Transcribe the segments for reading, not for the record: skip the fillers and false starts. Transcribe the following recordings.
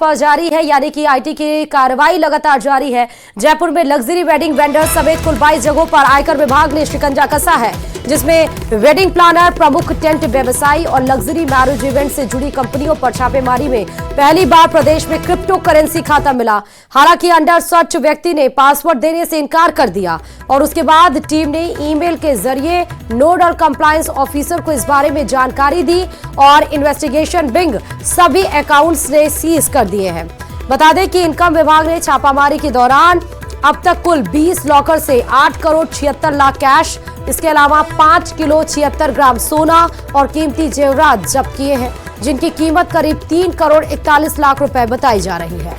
पर जारी है, यानी कि आईटी की कार्रवाई लगातार जारी है। जयपुर में लग्जरी वेडिंग वेंडर समेत कुल 22 जगहों पर आयकर विभाग ने शिकंजा कसा है, जिसमें वेडिंग प्लानर, प्रमुख टेंट व्यवसायी और लग्जरी मैरिज इवेंट से जुड़ी कंपनियों पर छापेमारी में पहली बार प्रदेश में क्रिप्टो करेंसी खाता मिला। हालांकि अंडर सर्च व्यक्ति ने पासवर्ड देने से इनकार कर दिया और उसके बाद टीम ने ईमेल के जरिए नोडल कंप्लायंस ऑफिसर को इस बारे में जानकारी दी और इन्वेस्टिगेशन विंग सभी अकाउंट्स ने सीज कर दिए हैं। बता दें कि इनकम विभाग ने छापामारी के दौरान अब तक कुल 20 लॉकर से 8 करोड़ 76 लाख कैश, इसके अलावा 5 किलो 76 ग्राम सोना और कीमती जेवरात जब्त किए हैं, जिनकी कीमत करीब 3 करोड़ 41 लाख रुपए बताई जा रही है।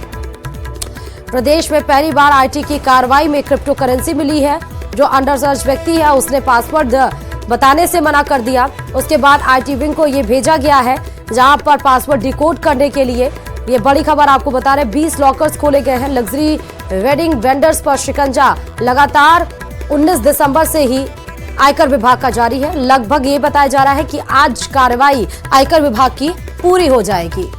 प्रदेश में पहली बार आईटी की कार्रवाई में क्रिप्टो करेंसी मिली है। जो अंडर सर्च व्यक्ति है उसने पासवर्ड बताने से मना कर दिया। उसके बाद आईटी विंग को ये भेजा गया है, जहां पर पासवर्ड डिकोड करने के लिए ये बड़ी खबर आपको बता रहे 20 लॉकर्स खोले गए हैं। लग्जरी वेडिंग वेंडर्स पर शिकंजा लगातार 19 दिसंबर से ही आयकर विभाग का जारी है। लगभग ये बताया जा रहा है कि आज कार्रवाई आयकर विभाग की पूरी हो जाएगी।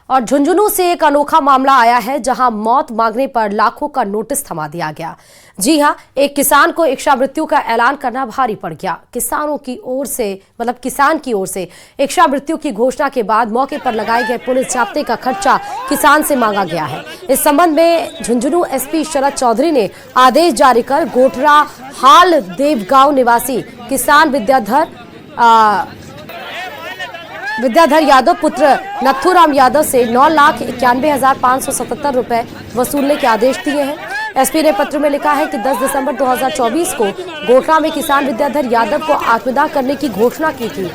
और झुंझुनू से एक अनोखा मामला आया है, जहां मौत मांगने पर लाखों का नोटिस थमा दिया गया। जी हां, एक किसान को इच्छामृत्यु का ऐलान करना भारी पड़ गया। किसान की ओर से इच्छामृत्यु की घोषणा के बाद मौके पर लगाए गए पुलिस जाब्ते का खर्चा किसान से मांगा गया है। इस संबंध में झुंझुनू एसपी शरद चौधरी ने आदेश जारी कर गोठरा हाल देवगांव निवासी किसान विद्याधर यादव पुत्र नथुराम यादव से 9,91,577 रुपए वसूलने के आदेश दिए हैं। एसपी ने पत्र में लिखा है कि 10 दिसंबर 2024 को गोठरा में किसान विद्याधर यादव को आत्मदाह करने की घोषणा की थी,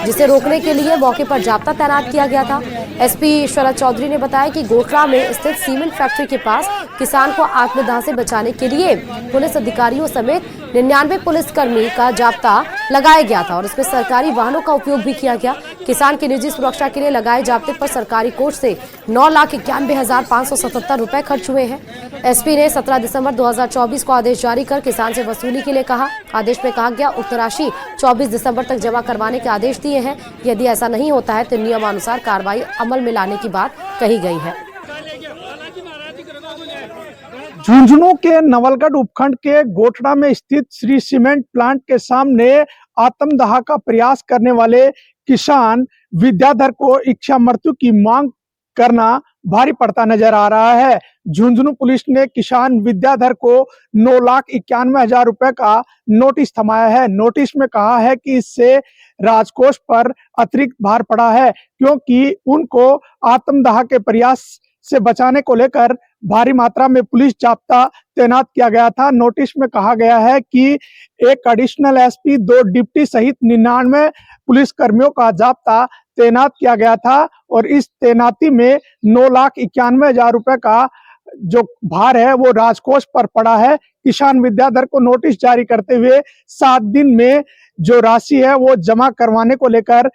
जिसे रोकने के लिए मौके पर जाब्ता तैनात किया गया था। एसपी शरद चौधरी ने बताया कि गोठरा में स्थित सीमेंट फैक्ट्री के पास किसान को आत्मदाह से बचाने के लिए पुलिस अधिकारियों समेत 99 पुलिसकर्मी का जाब्ता लगाया गया था और इसमें सरकारी वाहनों का उपयोग भी किया गया। किसान की निजी सुरक्षा के लिए लगाए जाब्ते पर सरकारी कोष से 9,91,577 रुपए खर्च हुए हैं। एसपी ने 17 दिसंबर 2024 को आदेश जारी कर किसान से वसूली के लिए कहा। आदेश में कहा गया उक्त राशि 24 दिसंबर तक जमा करवाने के आदेश दिए हैं। यदि ऐसा नहीं होता है तो नियमानुसार कार्रवाई अमल में लाने की बात कही गई है। झुंझुनू के नवलगढ़ उपखंड के गोठड़ा में स्थित श्री सीमेंट प्लांट के सामने आत्मदाह का प्रयास करने वाले किसान विद्याधर को इच्छा मृत्यु की मांग करना भारी पड़ता नजर आ रहा है। झुंझुनू पुलिस ने किसान विद्याधर को 9,91,000 रुपए का नोटिस थमाया है। नोटिस में कहा है कि इससे राजकोष पर अतिरिक्त भार पड़ा है, क्योंकि उनको आत्मदाह के प्रयास से बचाने को लेकर भारी मात्रा में पुलिस जाब्ता तैनात किया गया था। नोटिस में कहा गया है कि एक एडिशनल एसपी, 2 डिप्टी सहित 99 पुलिस कर्मियों का जाब्ता तैनात किया गया था और इस तैनाती में 9,91,000 रुपए का जो भार है वो राजकोष पर पड़ा है। किसान विद्याधर को नोटिस जारी करते हुए 7 दिन में जो राशि है वो जमा करवाने को लेकर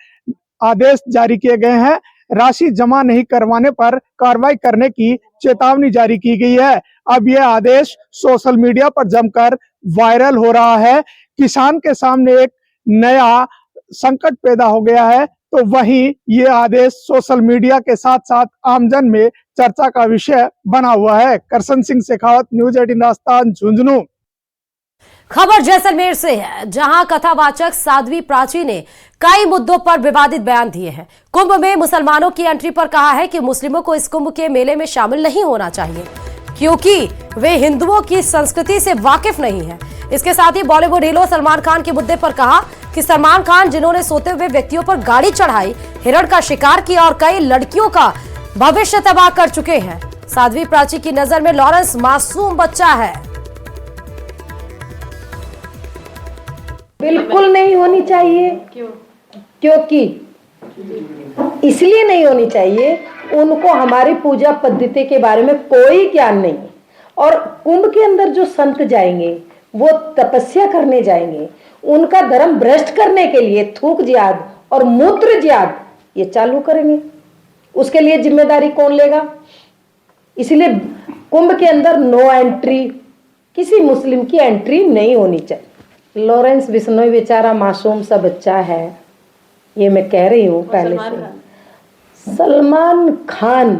आदेश जारी किए गए हैं। राशि जमा नहीं करवाने पर कार्रवाई करने की चेतावनी जारी की गई है। अब यह आदेश सोशल मीडिया पर जमकर वायरल हो रहा है। किसान के सामने एक नया संकट पैदा हो गया है, तो वहीं ये आदेश सोशल मीडिया के साथ साथ आमजन में चर्चा का विषय बना हुआ है। करसन सिंह शेखावत, न्यूज 18 राजस्थान, झुंझुनू। खबर जैसलमेर से है, जहां कथावाचक साध्वी प्राची ने कई मुद्दों पर विवादित बयान दिए हैं। कुंभ में मुसलमानों की एंट्री पर कहा है कि मुस्लिमों को इस कुंभ के मेले में शामिल नहीं होना चाहिए, क्योंकि वे हिंदुओं की संस्कृति से वाकिफ नहीं है। इसके साथ ही बॉलीवुड हीरो सलमान खान के मुद्दे पर कहा कि सलमान खान, जिन्होंने सोते हुए व्यक्तियों पर गाड़ी चढ़ाई, हिरण का शिकार किया और कई लड़कियों का भविष्य तबाह कर चुके हैं। साध्वी प्राची की नजर में लॉरेंस मासूम बच्चा है। बिल्कुल नहीं होनी चाहिए। क्योंकि इसलिए नहीं होनी चाहिए, उनको हमारी पूजा पद्धति के बारे में कोई ज्ञान नहीं। और कुंभ के अंदर जो संत जाएंगे वो तपस्या करने जाएंगे, उनका धर्म भ्रष्ट करने के लिए थूक जिहाद और मूत्र जिहाद ये चालू करेंगे। उसके लिए जिम्मेदारी कौन लेगा? इसलिए कुंभ के अंदर नो एंट्री, किसी मुस्लिम की एंट्री नहीं होनी चाहिए। लॉरेंस बिश्नोई बेचारा मासूम सा बच्चा है, ये मैं कह रही हूँ पहले से। सलमान खान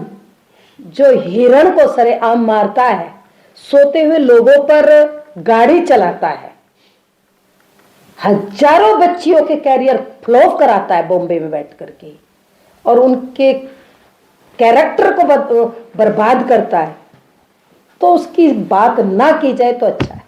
जो हिरण को सरेआम मारता है, सोते हुए लोगों पर गाड़ी चलाता है, हजारों बच्चियों के कैरियर फ्लॉप कराता है बॉम्बे में बैठ करके, और उनके कैरेक्टर को बर्बाद करता है, तो उसकी बात ना की जाए तो अच्छा है।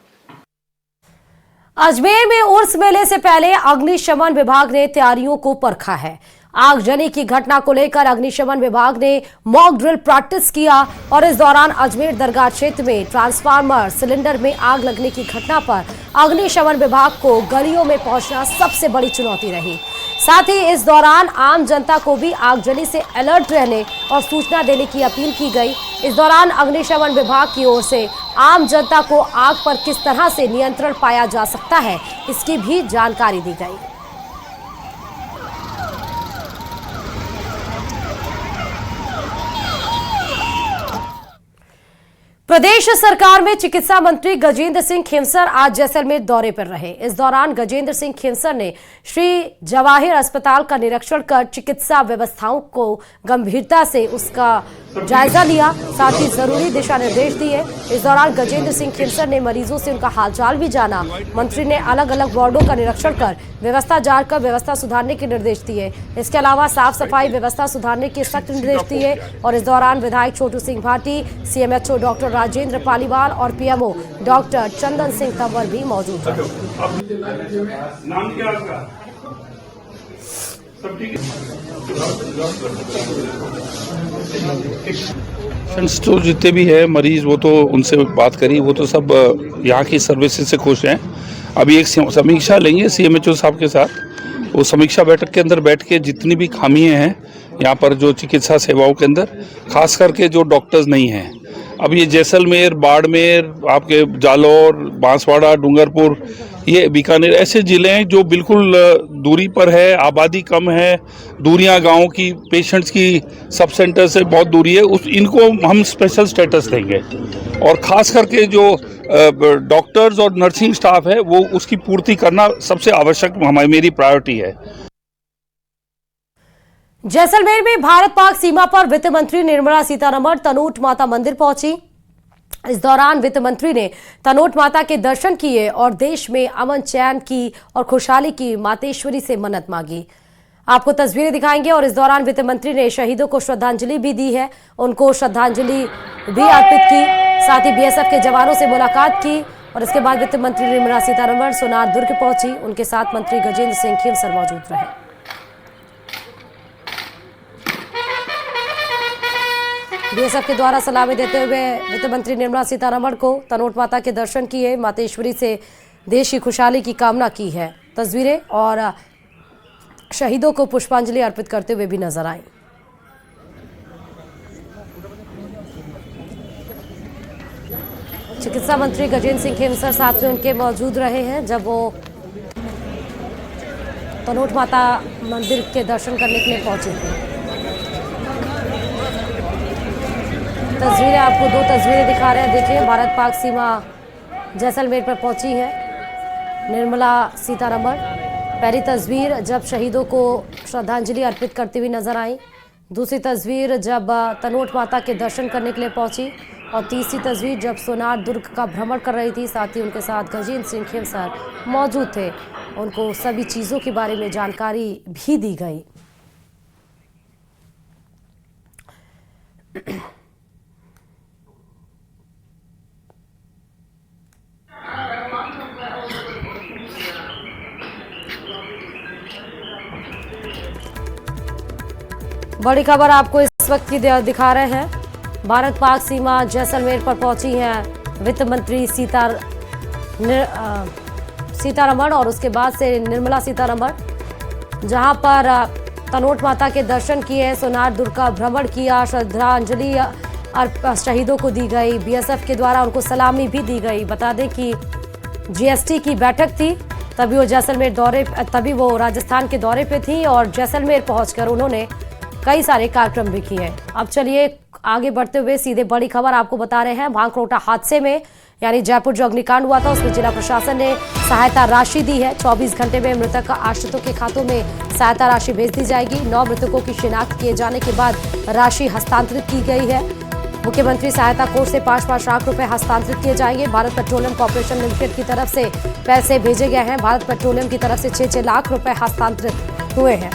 अजमेर में उर्स मेले से पहले अग्निशमन विभाग ने तैयारियों को परखा है। आगजनी की घटना को लेकर अग्निशमन विभाग ने मॉक ड्रिल प्रैक्टिस किया और इस दौरान अजमेर दरगाह क्षेत्र में ट्रांसफार्मर सिलेंडर में आग लगने की घटना पर अग्निशमन विभाग को गलियों में पहुंचना सबसे बड़ी चुनौती रही। साथ ही इस दौरान आम जनता को भी आगजनी से अलर्ट रहने और सूचना देने की अपील की गई। इस दौरान अग्निशमन विभाग की ओर से आम जनता को आग पर किस तरह से नियंत्रण पाया जा सकता है, इसकी भी जानकारी दी गई। प्रदेश सरकार में चिकित्सा मंत्री गजेंद्र सिंह खेमसर आज जैसलमेर दौरे पर रहे। इस दौरान गजेंद्र सिंह खेमसर ने श्री जवाहिर अस्पताल का निरीक्षण कर चिकित्सा व्यवस्थाओं को गंभीरता से उसका जायजा लिया, साथ ही जरूरी दिशा निर्देश दिए। इस दौरान गजेंद्र सिंह खेमसर ने मरीजों से उनका हालचाल भी जाना। मंत्री ने अलग अलग वार्डों का निरीक्षण कर व्यवस्था जांच कर व्यवस्था सुधारने के निर्देश दिए। इसके अलावा साफ सफाई व्यवस्था सुधारने के सख्त निर्देश दिए। और इस दौरान विधायक छोटू सिंह भाटी, सीएमएचओ डॉक्टर राजेंद्र पालीवाल और पीएमओ डॉक्टर चंदन सिंह तंवर भी मौजूद रहे। तो जितने भी है मरीज, वो तो उनसे बात करी, वो तो सब यहाँ की सर्विसेज से खुश हैं। अभी एक समीक्षा लेंगे सीएमएचओ साहब के साथ। वो समीक्षा बैठक के अंदर बैठ के जितनी भी खामियां हैं यहाँ पर जो चिकित्सा सेवाओं के अंदर, खास करके जो डॉक्टर्स नहीं हैं, अब ये जैसलमेर, बाड़मेर, आपके जालौर, बांसवाड़ा, डूंगरपुर, ये बीकानेर ऐसे ज़िले हैं जो बिल्कुल दूरी पर है, आबादी कम है, दूरियां गांव की, पेशेंट्स की सब सेंटर से बहुत दूरी है, इनको हम स्पेशल स्टेटस देंगे। और ख़ास करके जो डॉक्टर्स और नर्सिंग स्टाफ है वो उसकी पूर्ति करना सबसे आवश्यक मेरी प्रायोरिटी है। जैसलमेर में भारत पाक सीमा पर वित्त मंत्री निर्मला सीतारमण तनोट माता मंदिर पहुंची। इस दौरान वित्त मंत्री ने तनोट माता के दर्शन किए और देश में अमन चैन की और खुशहाली की मातेश्वरी से मन्नत मांगी। आपको तस्वीरें दिखाएंगे। और इस दौरान वित्त मंत्री ने शहीदों को श्रद्धांजलि भी दी है, उनको श्रद्धांजलि भी अर्पित की। साथ ही बीएसएफ के जवानों से मुलाकात की। और इसके बाद वित्त मंत्री निर्मला सीतारमण सोनार दुर्ग पहुंची। उनके साथ मंत्री गजेंद्र सिंह खेमसर मौजूद रहे। बीएसएफ के द्वारा सलामी देते हुए वित्त मंत्री निर्मला सीतारमण को तनोट माता के दर्शन किए, मातेश्वरी से देश की खुशहाली की कामना की है। तस्वीरें और शहीदों को पुष्पांजलि अर्पित करते हुए भी नजर आई। चिकित्सा मंत्री गजेंद्र सिंह खेमसर साथ में उनके मौजूद रहे हैं जब वो तनोट माता मंदिर के दर्शन करने के लिए पहुंचे थे। तस्वीरें आपको दो तस्वीरें दिखा रहे हैं। देखिए, भारत पाक सीमा जैसलमेर पर पहुंची है निर्मला सीतारमण। पहली तस्वीर जब शहीदों को श्रद्धांजलि अर्पित करती हुई नजर आई, दूसरी तस्वीर जब तनोट माता के दर्शन करने के लिए पहुंची, और तीसरी तस्वीर जब सोनार दुर्ग का भ्रमण कर रही थी। साथ ही उनके साथ गजेंद्र सिंह खेमसर मौजूद थे, उनको सभी चीज़ों के बारे में जानकारी भी दी गई। बड़ी खबर आपको इस वक्त की दिखा रहे हैं। भारत पाक सीमा जैसलमेर पर पहुंची हैं वित्त मंत्री सीतारमण और उसके बाद से निर्मला सीतारमण, जहां पर तनोट माता के दर्शन किए, सोनार दुर्ग का भ्रमण किया, श्रद्धांजलि शहीदों को दी गई, बीएसएफ के द्वारा उनको सलामी भी दी गई। बता दें कि जीएसटी की बैठक थी, तभी वो राजस्थान के दौरे पे थी और जैसलमेर पहुंचकर उन्होंने कई सारे कार्यक्रम भी किए। अब चलिए आगे बढ़ते हुए सीधे बड़ी खबर आपको बता रहे हैं। भांगरोटा हादसे में यानी जयपुर जो अग्निकांड हुआ था उसमें जिला प्रशासन ने सहायता राशि दी है। 24 घंटे में मृतक आश्रितों के खातों में सहायता राशि भेज दी जाएगी। 9 मृतकों की शिनाख्त किए जाने के बाद राशि हस्तांतरित की गई है। मुख्यमंत्री सहायता कोष से 5-5 लाख रुपए हस्तांतरित किए जाएंगे। भारत पेट्रोलियम कॉर्पोरेशन लिमिटेड की तरफ से पैसे भेजे गए हैं। भारत पेट्रोलियम की तरफ से 6-6 लाख रुपए हस्तांतरित हुए हैं।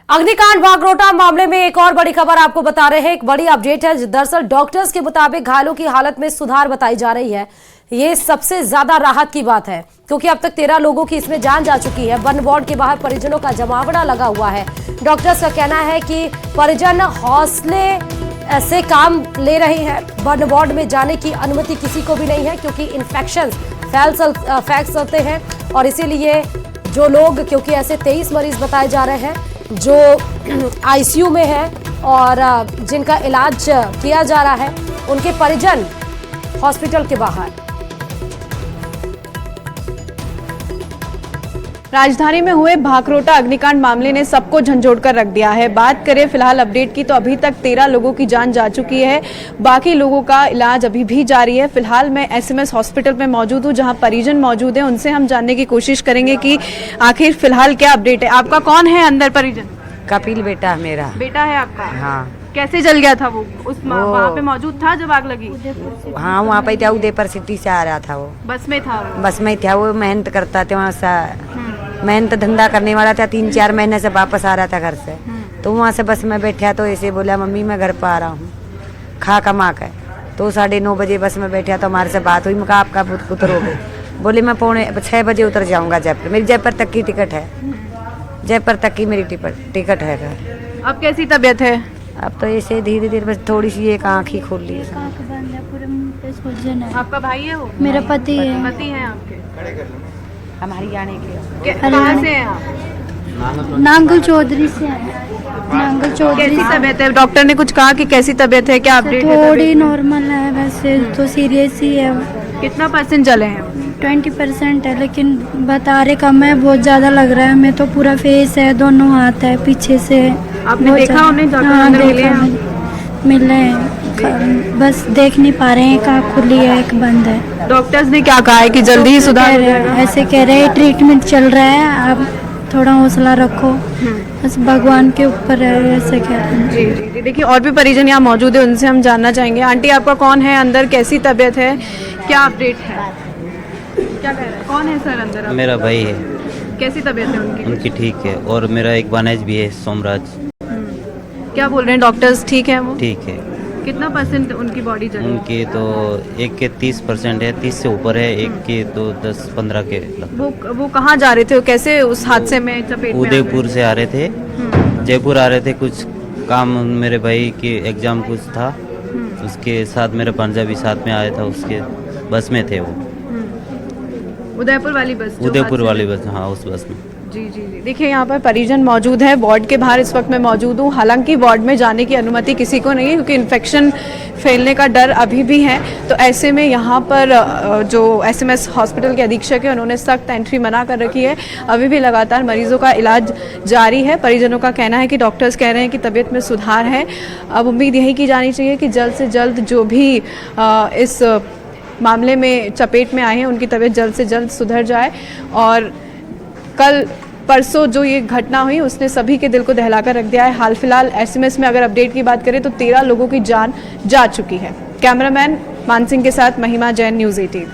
अग्निकांड बागरोटा मामले में एक और बड़ी खबर आपको बता रहे हैं। एक बड़ी अपडेट है। दरअसल डॉक्टर्स के मुताबिक घायलों की हालत में सुधार बताई जा रही है। ये सबसे ज्यादा राहत की बात है क्योंकि अब तक 13 लोगों की इसमें जान जा चुकी है। वन वार्ड के बाहर परिजनों का जमावड़ा लगा हुआ है। डॉक्टर्स का कहना है कि परिजन हौसले से काम ले रहे हैं। वन वार्ड में जाने की अनुमति किसी को भी नहीं है क्योंकि इन्फेक्शन फैल सकते हैं और इसीलिए जो लोग, क्योंकि ऐसे 23 मरीज बताए जा रहे हैं जो आईसीयू में है और जिनका इलाज किया जा रहा है, उनके परिजन हॉस्पिटल के बाहर। राजधानी में हुए भाखरोटा अग्निकांड मामले ने सबको झंझोड़ कर रख दिया है। बात करें फिलहाल अपडेट की तो अभी तक 13 लोगों की जान जा चुकी है। बाकी लोगों का इलाज अभी भी जारी है। फिलहाल मैं एसएमएस हॉस्पिटल में मौजूद हूं जहां परिजन मौजूद हैं। उनसे हम जानने की कोशिश करेंगे कि आखिर फिलहाल क्या अपडेट है। आपका कौन है अंदर परिजन? कपिल बेटा है मेरा। बेटा है आपका? हाँ। कैसे जल गया था वो? वहाँ पे मौजूद था जब आग लगी? हाँ, वहाँ पे था। उदयपुर सिटी से आ रहा था वो। बस में था वो? बस में था। वो मेहनत करता था वहाँ से, मेहनत धंधा करने वाला था। 3-4 महीने से वापस आ रहा था घर से। तो वहाँ से बस में बैठा तो ऐसे बोला मम्मी मैं घर पर आ रहा हूँ खा कमा कर। तो 9:30 बजे बस में बैठा तो हमारे से बात हुई। मैं कहा आपका उतरोगे? बोले मैं 6 बजे उतर जाऊँगा जयपुर। मेरी जयपुर तक की टिकट है। जयपुर तक की मेरी टिकट है। अब कैसी तबीयत है? अब तो ऐसे धीरे धीरे बस थोड़ी सी एक आँख ही खोल ली है। आपका भाई है वो? मेरा पति है। पति है आपके? हमारी आने के कहाँ से हैं आप? नांगल चौधरी से है। नांगल चौधरी। कैसी तबीयत है? डॉक्टर ने कुछ कहा कि कैसी तबीयत है? क्या अपडेट है? थोड़ी नॉर्मल है, वैसे तो सीरियस ही है। कितना % जले हैं? 20% है, लेकिन बता रहे कम है। बहुत ज्यादा लग रहा है। मैं तो पूरा फेस है, दोनों हाथ है पीछे से। आपने देखा उन्हें? हाँ देखा, मिले हैं। बस देख नहीं पा रहे हैं। एक आँख खुली है, एक बंद है। डॉक्टर्स ने क्या कहा है कि जल्दी ही सुधार हो जाएगा? ऐसे कह रहे हैं ट्रीटमेंट चल रहा है, आप थोड़ा हौसला रखो, बस भगवान के ऊपर है, ऐसे कह रहे हैं। जी। देखिए और भी परिजन यहाँ मौजूद है, उनसे हम जानना चाहेंगे। आंटी आपका कौन है अंदर? कैसी तबीयत है? क्या अपडेट है? क्या कह रहे हैं? कौन है सर अंदर? मेरा भाई है। कैसी तबीयत है उनकी? उनकी ठीक है। और मेरा एक भानेज भी है, सोमराज। क्या बोल रहे हैं डॉक्टर्स? ठीक है वो? ठीक है। कितना % उनकी बॉडी जली? उनके तो एक के 30% है, 30 से ऊपर है। एक के तो 10-15 के लगभग। वो कहाँ जा रहे थे? कैसे उस हादसे में चपेट में? उदयपुर से आ रहे थे, जयपुर आ रहे थे। कुछ काम मेरे भाई के एग्जाम कुछ था, उसके साथ मेरा भांजा भी साथ में आया था। उसके बस में थे वो। उदयपुर वाली बस? उदयपुर वाली बस, हाँ उस बस में। जी। देखिए यहाँ पर परिजन मौजूद है। वार्ड के बाहर इस वक्त मैं मौजूद हूँ। हालांकि वार्ड में जाने की अनुमति किसी को नहीं है क्योंकि इन्फेक्शन फैलने का डर अभी भी है। तो ऐसे में यहाँ पर जो एसएमएस हॉस्पिटल के अधीक्षक है उन्होंने सख्त एंट्री मना कर रखी है। अभी भी लगातार मरीजों का इलाज जारी है। परिजनों का कहना है कि डॉक्टर्स कह रहे हैं कि तबीयत में सुधार है। अब उम्मीद यही की जानी चाहिए कि जल्द से जल्द जो भी इस मामले में चपेट में आए हैं उनकी तबीयत जल्द से जल्द सुधर जाए। और कल परसों जो ये घटना हुई उसने सभी के दिल को दहला कर रख दिया है। हाल फिलहाल एसएमएस में अगर अपडेट की बात करें तो 13 लोगों की जान जा चुकी है। कैमरामैन मान सिंह के साथ महिमा जैन, न्यूज़ 18।